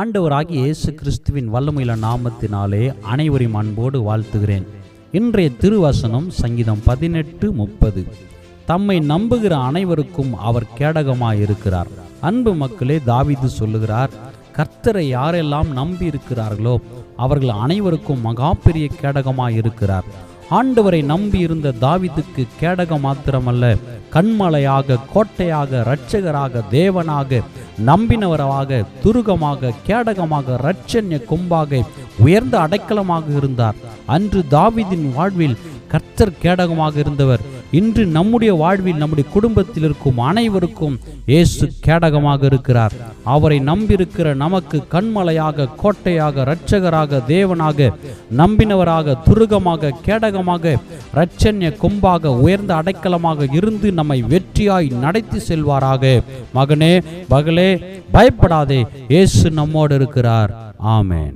ஆண்டவராகிய இயேசு கிறிஸ்துவின் வல்லமையுள்ள நாமத்தினாலே அனைவரையும் அன்போடு வாழ்த்துகிறேன். இன்றைய திருவசனம் சங்கீதம் 18:30. தம்மை நம்புகிற அனைவருக்கும் அவர் கேடகமாயிருக்கிறார். அன்பு மக்களே, தாவீது சொல்லுகிறார், கர்த்தரை யாரெல்லாம் நம்பி இருக்கிறார்களோ அவர்கள் அனைவருக்கும் மகா பெரிய கேடகமாயிருக்கிறார். ஆண்டவரை நம்பி இருந்த தாவீதுக்கு கேடகம் மாத்திரமல்ல, கண்மலையாக, கோட்டையாக, இரட்சகராக, தேவனாக, நம்பினவராக, துருகமாக, கேடகமாக, இரட்சண்ய கொம்பாக, உயர்ந்த அடைக்கலமாக இருந்தார். அன்று தாவீதின் வாழ்வில் கர்த்தர் கேடகமாக இருந்தவர். இன்று நம்முடைய வாழ்வில், நம்முடைய குடும்பத்தில் இருக்கும் அனைவருக்கும் இயேசு கேடகமாக இருக்கிறார். அவரை நம்பியிருக்கிற நமக்கு கண்மலையாக, கோட்டையாக, இரட்சகராக, தேவனாக, நம்பினவராக, துருகமாக, கேடகமாக, இரட்சண்ய கொம்பாக, உயர்ந்த அடைக்கலமாக இருந்து நம்மை வெற்றியாய் நடத்தி செல்வாராக. மகனே, மகளே, பயப்படாதே, இயேசு நம்மோடு இருக்கிறார். ஆமென்.